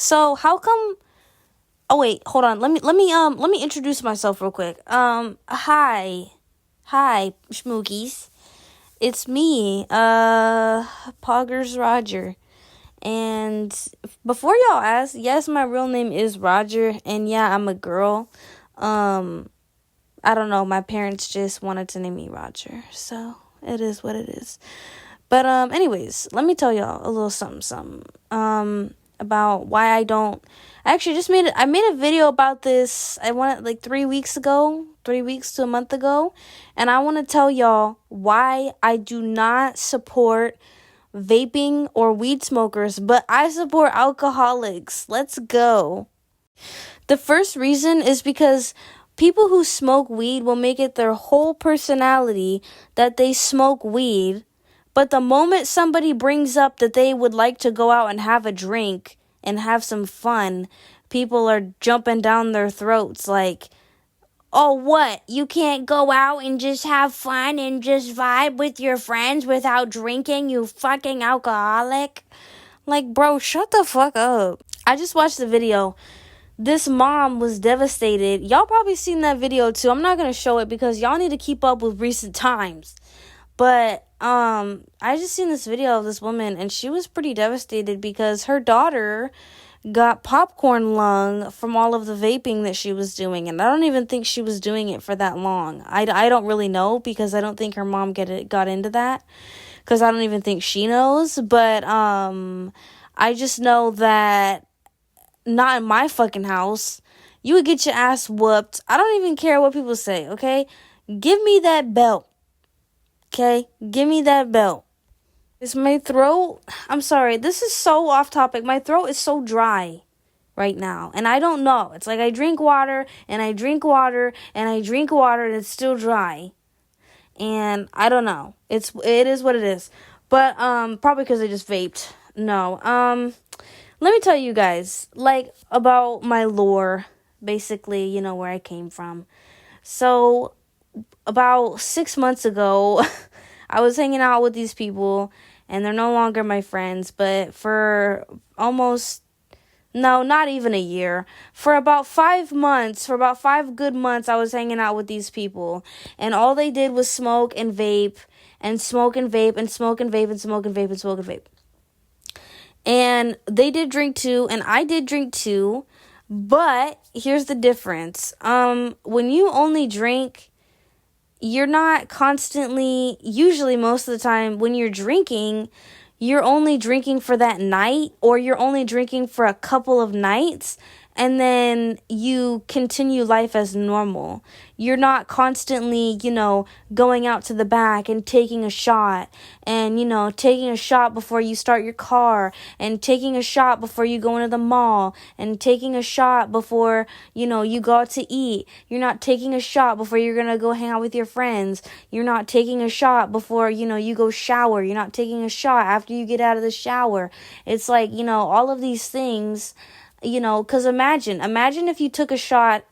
So how come? Oh wait, hold on. Let me introduce myself real quick. Hi, Schmookies. It's me, Poggers Roger. And before y'all ask, yes, my real name is Roger, and yeah, I'm a girl. Um, I don't know. My parents just wanted to name me Roger, so it is what it is. But anyways, let me tell y'all a little something. About why I don't. I actually I made a video about this. I want it like 3 weeks ago, 3 weeks to a month ago, and I want to tell y'all why I do not support vaping or weed smokers, but I support alcoholics. Let's go. The first reason is because people who smoke weed will make it their whole personality that they smoke weed. But the moment somebody brings up that they would like to go out and have a drink and have some fun, people are jumping down their throats like, oh, what? You can't go out and just have fun and just vibe with your friends without drinking, you fucking alcoholic? Like, bro, shut the fuck up. I just watched the video. This mom was devastated. Y'all probably seen that video too. I'm not going to show it because y'all need to keep up with recent times. But I just seen this video of this woman, and she was pretty devastated because her daughter got popcorn lung from all of the vaping that she was doing, and I don't even think she was doing it for that long. I don't really know because I don't think her mom got into that because I don't even think she knows. But I just know that not in my fucking house. You would get your ass whooped. I don't even care what people say, okay? Give me that belt. Okay? Give me that belt. Is my throat... I'm sorry. This is so off topic. My throat is so dry right now. And I don't know. It's like I drink water, and I drink water, and I drink water, and it's still dry. And I don't know. It is what it is. But probably because I just vaped. No. Let me tell you guys, like, about my lore. Basically, you know, where I came from. So about 6 months ago, I was hanging out with these people, and they're no longer my friends, but for not even a year, for about 5 months, for about 5 good months, I was hanging out with these people, and all they did was smoke and vape, and smoke and vape, and smoke and vape, and smoke and vape, and smoke and vape. And they did drink too, and I did drink too, but here's the difference. When you only drink, you're not constantly, usually most of the time when you're drinking, you're only drinking for that night, or you're only drinking for a couple of nights, and then you continue life as normal. You're not constantly, going out to the back and taking a shot, and, taking a shot before you start your car, and taking a shot before you go into the mall, and taking a shot before, you go out to eat. You're not taking a shot before you're going to go hang out with your friends. You're not taking a shot before, you go shower. You're not taking a shot after you get out of the shower. It's like, all of these things, because imagine if you took a shot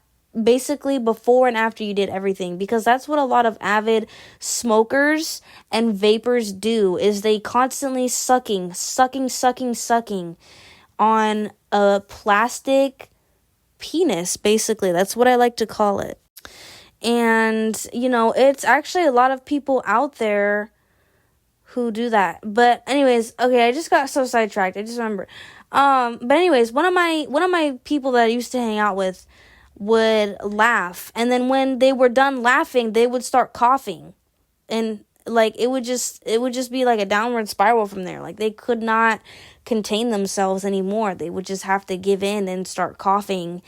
basically before and after you did everything, because that's what a lot of avid smokers and vapors do, is they constantly sucking on a plastic penis, basically. That's what I like to call it. And, it's actually a lot of people out there who do that. But anyways, okay, I just got so sidetracked. I just remember. But anyways, one of my people that I used to hang out with would laugh, and then when they were done laughing, they would start coughing, and like it would just be like a downward spiral from there. Like they could not contain themselves anymore. They would just have to give in and start coughing.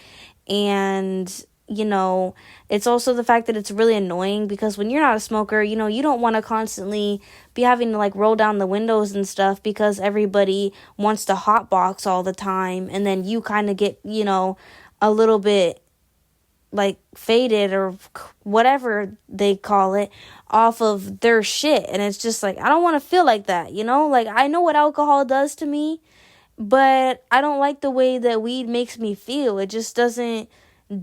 And it's also the fact that it's really annoying because when you're not a smoker, you don't want to constantly be having to like roll down the windows and stuff because everybody wants to hotbox all the time, and then you kind of get, a little bit like faded or whatever they call it off of their shit. And it's just like, I don't want to feel like that, like I know what alcohol does to me, but I don't like the way that weed makes me feel. It just doesn't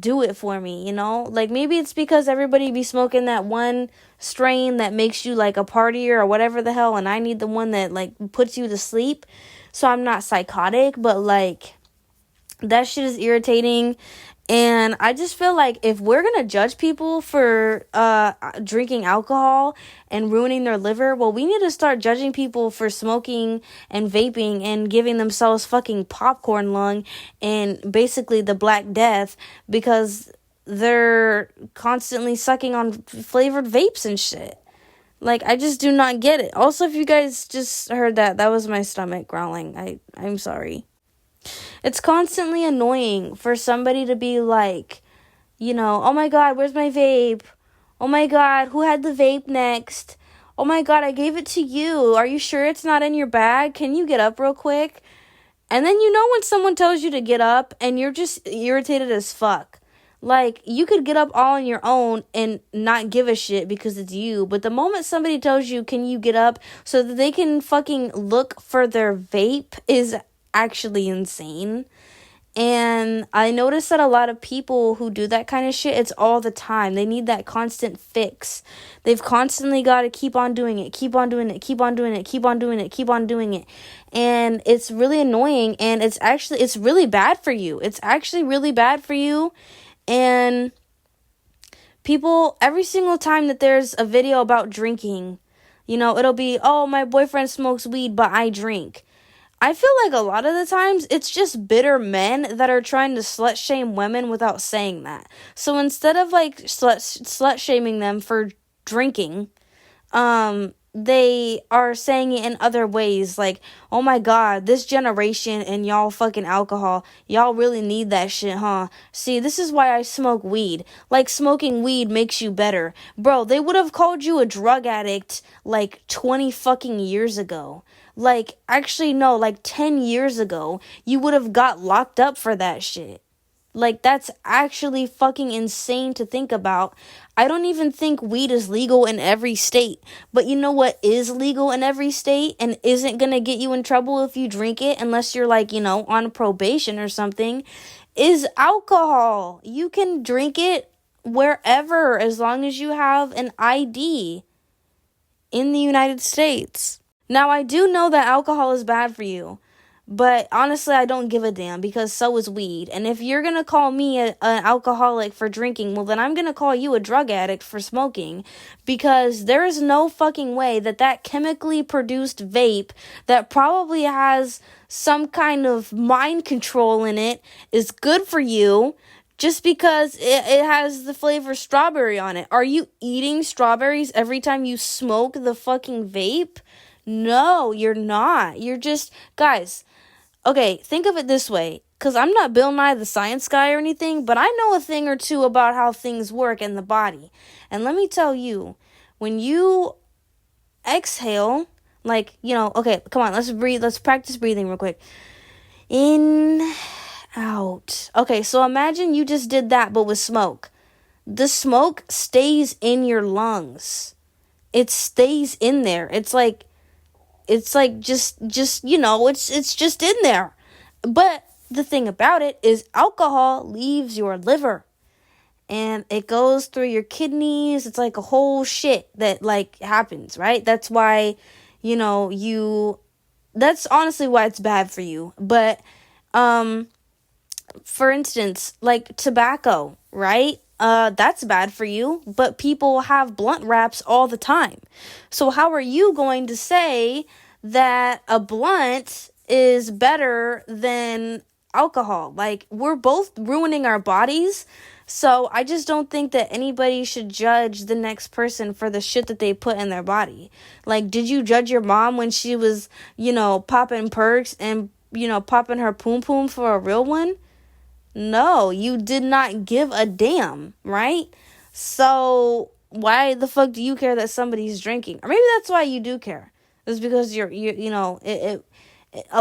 do it for me, like maybe it's because everybody be smoking that one strain that makes you like a partier or whatever the hell, and I need the one that like puts you to sleep so I'm not psychotic. But like That shit is irritating. And I just feel like if we're going to judge people for drinking alcohol and ruining their liver, well, we need to start judging people for smoking and vaping and giving themselves fucking popcorn lung and basically the Black Death because they're constantly sucking on flavored vapes and shit. Like, I just do not get it. Also, if you guys just heard that was my stomach growling. I'm sorry. It's constantly annoying for somebody to be like, oh my God, where's my vape? Oh my God, who had the vape next? Oh my God, I gave it to you. Are you sure it's not in your bag? Can you get up real quick? And then when someone tells you to get up and you're just irritated as fuck. Like, you could get up all on your own and not give a shit because it's you. But the moment somebody tells you, can you get up so that they can fucking look for their vape is actually insane. And I notice that a lot of people who do that kind of shit, it's all the time. They need that constant fix. They've constantly got to keep on doing it, keep on doing it, keep on doing it, keep on doing it, keep on doing it. And it's really annoying, and it's really bad for you. It's actually really bad for you. And people, every single time that there's a video about drinking, it'll be, oh, my boyfriend smokes weed, but I drink. I feel like a lot of the times it's just bitter men that are trying to slut shame women without saying that. So instead of like slut shaming them for drinking, they are saying it in other ways, like, oh my God, this generation and y'all fucking alcohol, y'all really need that shit, huh? See, this is why I smoke weed. Like, smoking weed makes you better. Bro, they would have called you a drug addict like 20 fucking years ago. Like, actually, no, like 10 years ago, you would have got locked up for that shit. Like, that's actually fucking insane to think about. I don't even think weed is legal in every state. But you know what is legal in every state and isn't gonna get you in trouble if you drink it, unless you're like, on probation or something, is alcohol. You can drink it wherever as long as you have an ID in the United States. Now, I do know that alcohol is bad for you, but honestly, I don't give a damn because so is weed. And if you're going to call me an alcoholic for drinking, well, then I'm going to call you a drug addict for smoking, because there is no fucking way that chemically produced vape that probably has some kind of mind control in it is good for you just because it has the flavor strawberry on it. Are you eating strawberries every time you smoke the fucking vape? No, you're not. You're just, guys, okay, think of it this way, because I'm not Bill Nye the Science Guy or anything, but I know a thing or two about how things work in the body. And let me tell you, when you exhale, like, okay, come on, let's breathe, let's practice breathing real quick. In, out. Okay, so imagine you just did that, but with smoke. The smoke stays in your lungs. It stays in there. It's like just it's just in there. But the thing about it is alcohol leaves your liver and it goes through your kidneys. It's like a whole shit that like happens, right? That's why, that's honestly why it's bad for you. But, for instance, like tobacco, right? That's bad for you, but people have blunt wraps all the time. So how are you going to say that a blunt is better than alcohol? Like, we're both ruining our bodies. So I just don't think that anybody should judge the next person for the shit that they put in their body. Like, did you judge your mom when she was, popping perks and, popping her poom poom for a real one? No, you did not give a damn, right? So why the fuck do you care that somebody's drinking? Or maybe that's why you do care. It's because a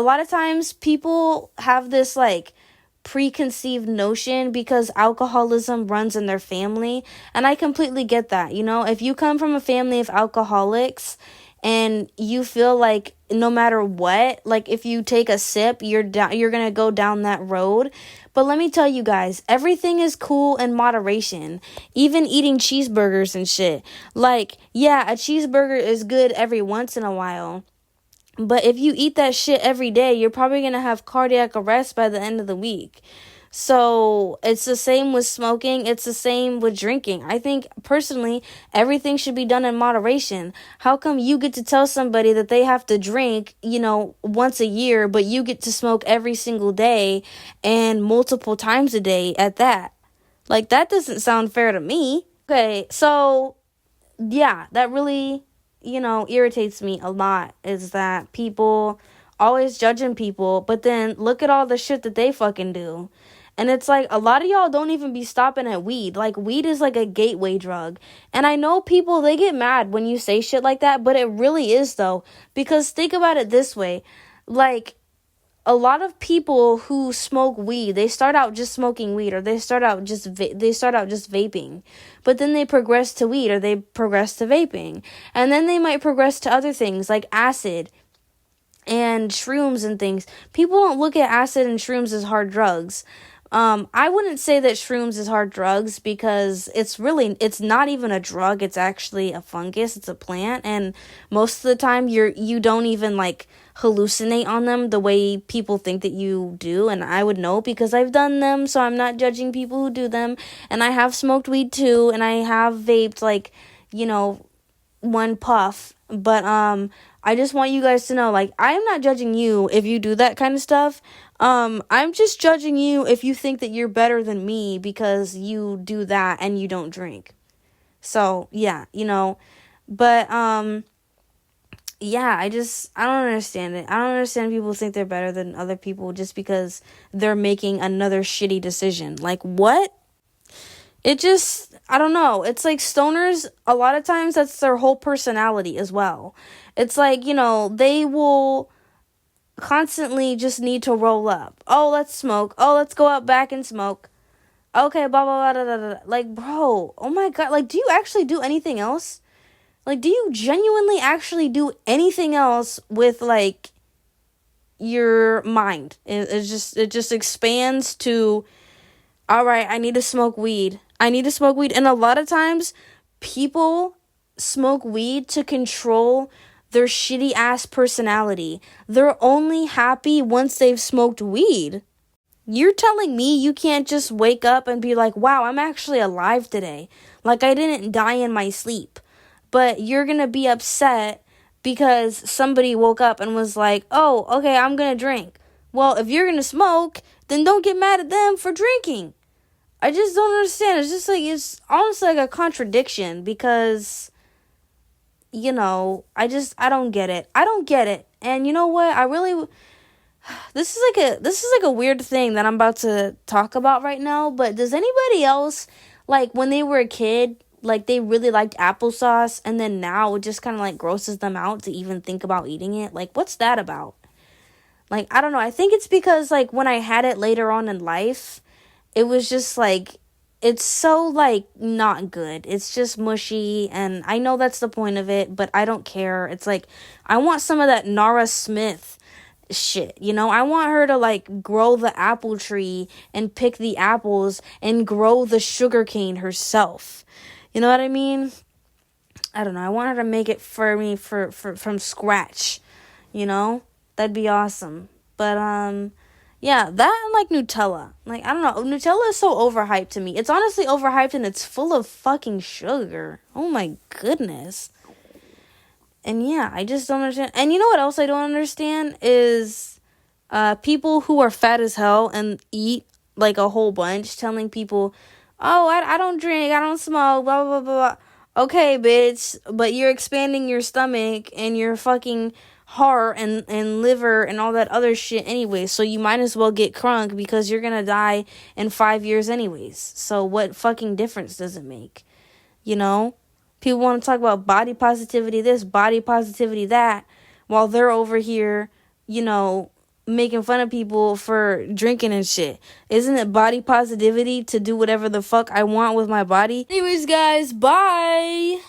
lot of times people have this like preconceived notion because alcoholism runs in their family, and I completely get that. If you come from a family of alcoholics and you feel like no matter what, like if you take a sip, you're gonna go down that road. But let me tell you guys, everything is cool in moderation. Even eating cheeseburgers and shit. Like, yeah, a cheeseburger is good every once in a while, But if you eat that shit every day, you're probably going to have cardiac arrest by the end of the week. So it's the same with smoking. It's the same with drinking. I think personally, everything should be done in moderation. How come you get to tell somebody that they have to drink, once a year, but you get to smoke every single day and multiple times a day at that? Like, that doesn't sound fair to me. Okay, so yeah, that really, irritates me a lot, is that people always judging people, but then look at all the shit that they fucking do. And it's like, a lot of y'all don't even be stopping at weed. Like, weed is like a gateway drug. And I know people, they get mad when you say shit like that, but it really is, though. Because think about it this way. Like, a lot of people who smoke weed, they start out just smoking weed, or they start out just vaping, but then they progress to weed, or they progress to vaping, and then they might progress to other things like acid and shrooms and things. People don't look at acid and shrooms as hard drugs. I wouldn't say that shrooms is hard drugs, because it's not even a drug. It's actually a fungus. It's a plant. And most of the time you don't even like hallucinate on them the way people think that you do. And I would know because I've done them. So I'm not judging people who do them. And I have smoked weed too. And I have vaped like, one puff. But, I just want you guys to know, like, I am not judging you if you do that kind of stuff. I'm just judging you if you think that you're better than me because you do that and you don't drink. So, yeah, but, yeah, I don't understand it. I don't understand people think they're better than other people just because they're making another shitty decision. Like, what? It just, I don't know. It's like stoners, a lot of times that's their whole personality as well. It's like, they will constantly just need to roll up. Oh, let's smoke. Oh, let's go out back and smoke. Okay, blah, blah, blah, blah, blah, blah. Like, bro, oh my God. Like, do you actually do anything else? Like, do you genuinely actually do anything else with, like, your mind? It just expands to, all right, I need to smoke weed. And a lot of times, people smoke weed to control their shitty ass personality. They're only happy once they've smoked weed. You're telling me you can't just wake up and be like, wow, I'm actually alive today. Like, I didn't die in my sleep. But you're gonna be upset because somebody woke up and was like, oh, okay, I'm gonna drink. Well, if you're gonna smoke, then don't get mad at them for drinking. I just don't understand. It's just like, it's honestly like a contradiction because, I don't get it. I don't get it. And you know what? This is like a weird thing that I'm about to talk about right now, but does anybody else, like, when they were a kid, like, they really liked applesauce, and then now it just kind of, like, grosses them out to even think about eating it? Like, what's that about? Like, I don't know. I think it's because, like, when I had it later on in life, it was just, like, it's so, like, not good. It's just mushy, and I know that's the point of it, but I don't care. It's, like, I want some of that Nara Smith shit, I want her to, like, grow the apple tree and pick the apples and grow the sugar cane herself. You know what I mean? I don't know. I want her to make it for me from scratch, That'd be awesome. But, yeah, that and, like, Nutella. Like, I don't know. Nutella is so overhyped to me. It's honestly overhyped and it's full of fucking sugar. Oh, my goodness. And, yeah, I just don't understand. And you know what else I don't understand is people who are fat as hell and eat, like, a whole bunch, telling people, oh, I don't drink, I don't smoke, blah, blah, blah, blah. Okay, bitch, but you're expanding your stomach and your fucking heart and liver and all that other shit anyway, so you might as well get crunk because you're gonna die in 5 years anyways. So what fucking difference does it make? People want to talk about body positivity this, body positivity that, while they're over here, making fun of people for drinking and shit. Isn't it body positivity to do whatever the fuck I want with my body? Anyways, guys, bye.